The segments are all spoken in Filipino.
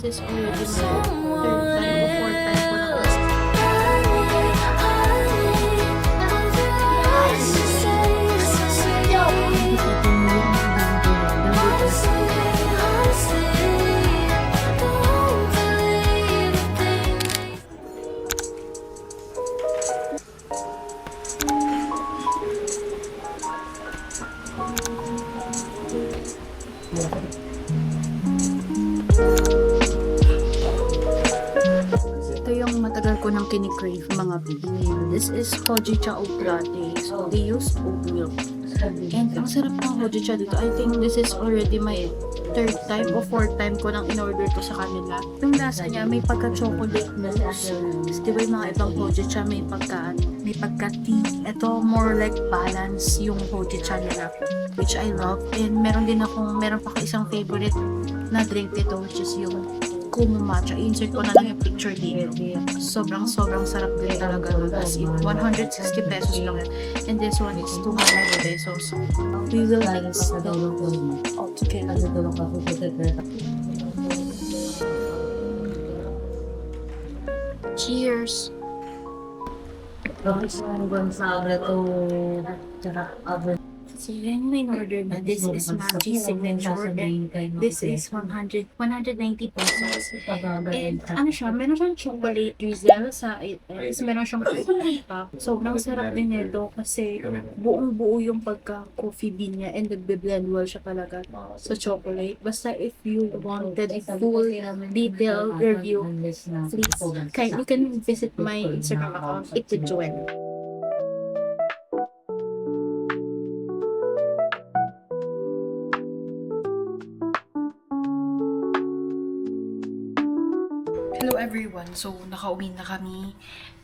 This is already my third time or fourth time ko na kasi. Ito yung matagal ko nang kinikrave mga baby. This is hojicha oat latte. So, they use oat milk. And ang sarap ng hojicha dito. I think this is already my third time o fourth time ko nang in-order to sa kanila. Yung lasa niya, may pagka-chocolate mousse. Tapos diba yung mga ibang hojicha, may pagka-tea. Ito, more like balance yung hojicha nila, which I love. And meron pa ako isang favorite na drink dito, which is yung Kumu Matcha. Insert ko na lang yung picture dito. Sobrang sarap din talaga. As in, 160 pesos lang. And this one is 200 pesos. We will mix them all together. Cheers! So yan yung in-order na. This is Maggi Signature and this is 190 pesos. And ano siya, meron siyang chocolate drizzle sa is meron siyang coffee pack. Sobrang sarap din nito kasi buong-buo yung pagka-coffee bean niya and nagbe-blend well siya talaga sa chocolate. Basta if you wanted a full detailed review, please, you can visit my Instagram account, @joel. Hello everyone! So, nakauwi na kami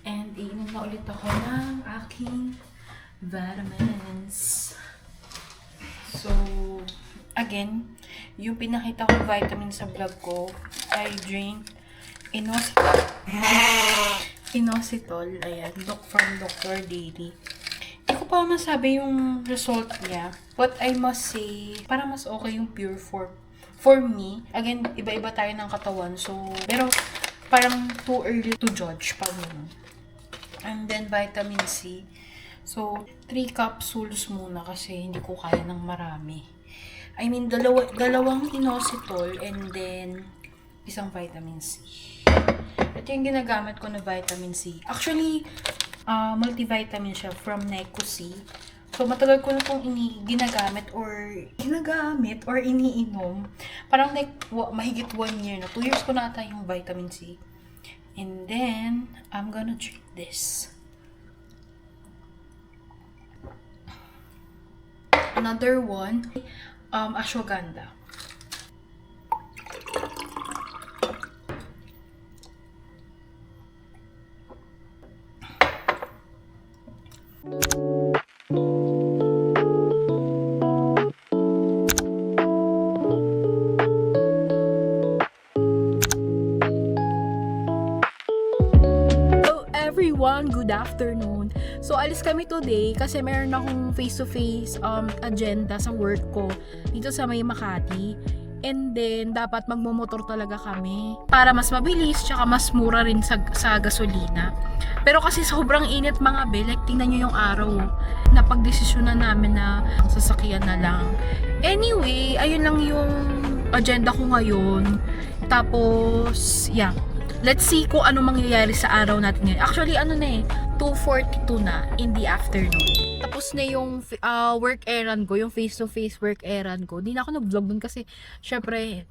and iinom na ulit ako ng aking vitamins. So, again, yung pinakita ko vitamin sa vlog ko, I drink inositol. Ayan, from Dr. Daily. Hindi ko pa masabi yung result niya, but I must say, parang mas okay yung pure for me. Again, iba-iba tayo ng katawan. So, pero parang too early to judge pa muna. And then, vitamin C. So, 3 capsules muna kasi hindi ko kaya ng marami. I mean, dalawang inositol and then isang vitamin C. Ito yung ginagamit ko na vitamin C. Actually, multivitamin siya from NecoC. So, matagal ko na itong ginagamit or iniinom. Parang like, mahigit 1 year na. 2 years ko na ata yung vitamin C. And then, I'm gonna drink this. Another one, ashwagandha. Everyone, good afternoon. So, alis kami today kasi meron akong face-to-face agenda sa work ko dito sa may Makati. And then, dapat magmumotor talaga kami para mas mabilis tsaka mas mura rin sa gasolina. Pero kasi sobrang init mga be, like tingnan nyo yung araw. Napagdesisyonan namin na sasakyan na lang. Anyway, ayun lang yung agenda ko ngayon. Tapos, yeah. Let's see kung ano mangyayari sa araw natin ngayon. Actually, 2:42 na in the afternoon. Tapos na yung work errand ko, yung face-to-face work errand ko. Di na ako nag-vlog dun kasi, syempre,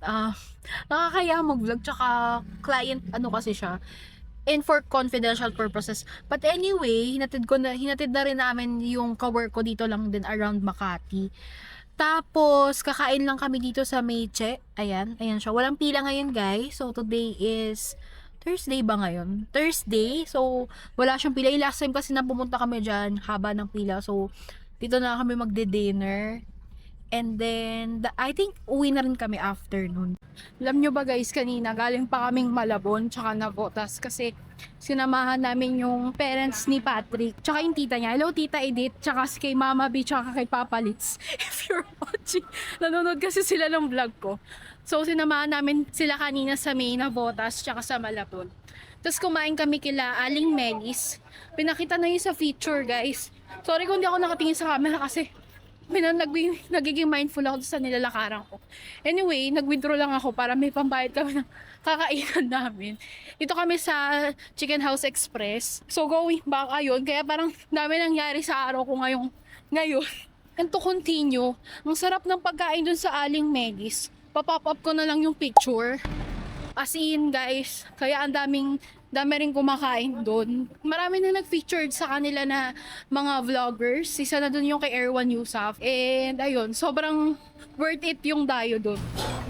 nakakaya mag-vlog. Tsaka, client, kasi siya. And for confidential purposes. But anyway, hinatid na rin namin yung ka-work ko dito lang din around Makati. Tapos, kakain lang kami dito sa Meche. Ayan siya. Walang pila ngayon, guys. So, today is Thursday ba ngayon? Thursday. So, wala siyang pila. Last time kasi na pumunta kami dyan, haba ng pila. So, dito na kami magde-dinner. And then, I think uwi na rin kami afternoon. Alam nyo ba guys, kanina galing pa kaming Malabon tsaka Navotas kasi sinamahan namin yung parents ni Patrick tsaka yung tita niya. Hello Tita Edith, tsaka kay Mama B tsaka kay Papa Litz. If you're watching, nanonood kasi sila ng vlog ko. So, sinamahan namin sila kanina sa May Navotas tsaka sa Malabon. Tapos kumain kami kila Aling Melis. Pinakita na yun sa feature, guys. Sorry kung di ako nakatingin sa camera kasi nagiging mindful ako sa nilalakaran ko. Anyway, nag-withdraw lang ako para may pambayad kami ng kakainan namin. Dito kami sa Chicken House Express. So going back ayun, kaya parang dami nangyari sa araw ko ngayon. And to continue, ang sarap ng pagkain dun sa Aling Melis. Pa-pop up ko na lang yung picture. As in, guys, kaya ang dami rin kumakain doon. Marami na nag-featured sa kanila na mga vloggers. Isa na doon yung kay Erwan Yusuf. And ayun, sobrang worth it yung dayo doon.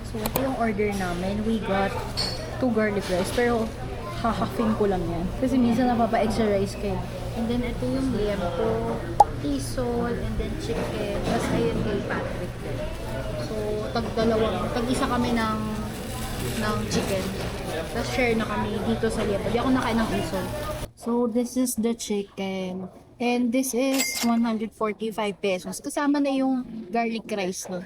So, ito yung order namin. We got 2 garlic rice. Pero, hahafin ko lang yan. Kasi minsan napapa-extra rice kayo. And then, ito yung liempo, tisol, and then chicken. Tapos, ayun kay Patrick. So, tag-isa kami ng chicken. Tapos, share na kami dito sa liempo. Di ako nakain ng tisol. So, this is the chicken. And this is 145 pesos. Kasama na yung garlic rice, no?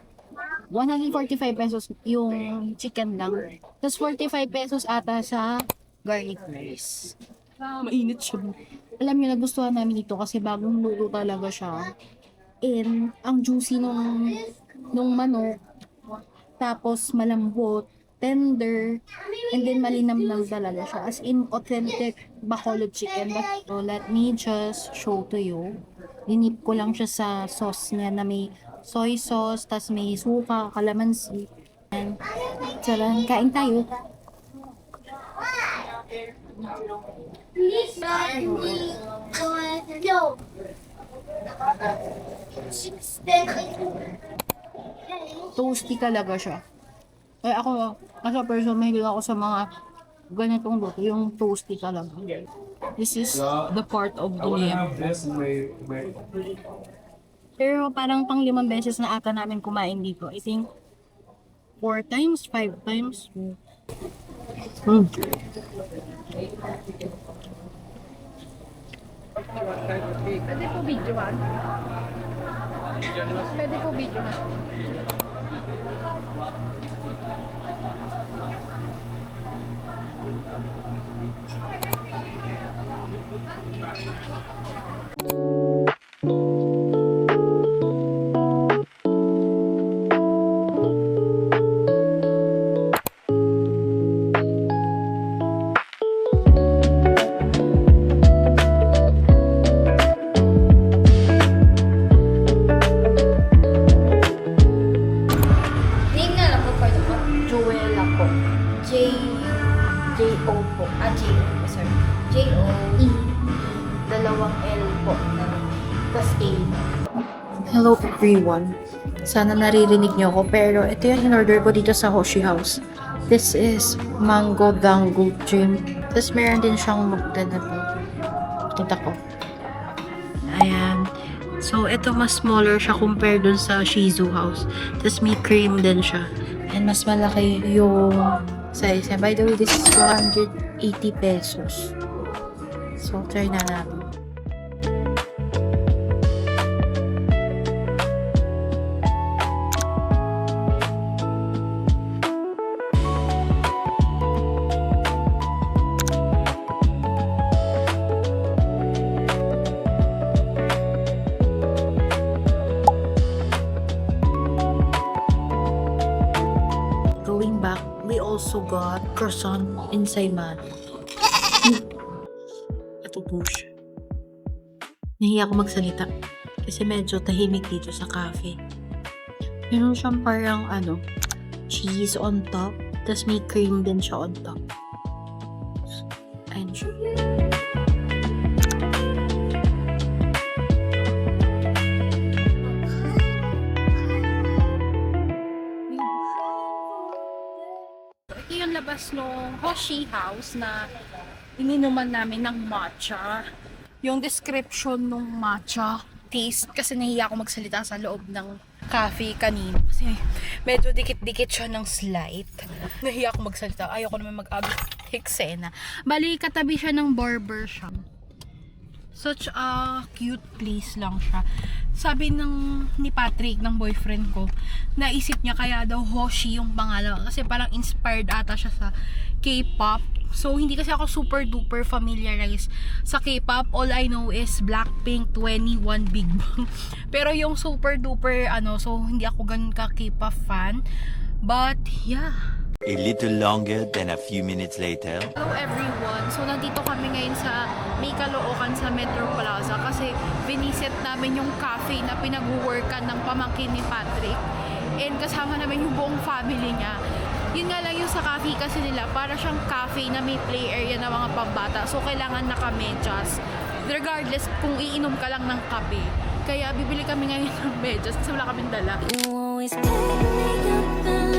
145 pesos yung chicken lang. Tapos 45 pesos ata sa garlic rice. Mainit siya. Alam niyo, nagustuhan namin ito kasi bagong luto talaga siya. And ang juicy nung manok. Tapos malambot, tender, and then malinamnam talaga siya. As in, authentic Bacolod chicken. So, let me just show to you. Dinip ko lang siya sa sauce niya na may soy sauce, tas may suka, kalamansi. And, tsaran, kain tayo. Toasty talaga siya. Eh ako, as a person, mahilig ako sa mga ganitong luto, yung toasty talaga. This is the part of the liempo. Pero parang pang 5 beses na ata namin kumain dito. I think 4 times, 5 times. Pwede po video man. Pwede po video man. Name nga lang po, pwede po. Joella po. J-O po. J-O po, sorry. J-O-E. Dalawang L po. Tas A. Hello everyone. Sana naririnig niyo ako, pero ito yung in-order ko dito sa Hoshi House. This is Mango Dango Gym. Tapos meron din siyang mugda na po. Kita ko. Ayan. So, ito mas smaller siya compared dun sa Shizu House. Tapos may cream din siya. And mas malaki yung size. And by the way, this is 280 pesos. So, try na natin. Going back, we also got croissant inside man. Ito po siya. Nahiya ako magsalita kasi medyo tahimik dito sa cafe. Meron siyang parang cheese on top, tas may cream din siya on top. Ayun siya. Ito yung labas ng Hoshi House na ininuman namin ng matcha. Yung description ng matcha taste, kasi nahiya ako magsalita sa loob ng cafe kanina. Kasi medyo dikit-dikit siya ng slight. Nahiya ako magsalita. Ayoko naman mag-eksena. Bali, katabi siya ng barber shop. Such a cute place lang siya. Sabi ni Patrick, ng boyfriend ko, naisip niya kaya daw Hoshi yung pangalan. Kasi parang inspired ata siya sa K-pop. So, hindi kasi ako super duper familiarized sa K-pop. All I know is Blackpink, 21, Big Bang. Pero yung super duper, so hindi ako ganun ka K-pop fan. But, yeah. A little longer than a few minutes later. Hello everyone! So nandito kami ngayon sa May Caloocan sa Metro Plaza kasi binisit namin yung cafe na pinag-workan ng pamangkin ni Patrick and kasama namin yung buong family niya. Yun nga lang yung sa cafe kasi nila, para siyang cafe na may play area na mga pambata, so kailangan naka-medyas regardless kung iinom ka lang ng kape. Kaya bibili kami ngayon ng medyas kasi wala kaming dala. You always pick me up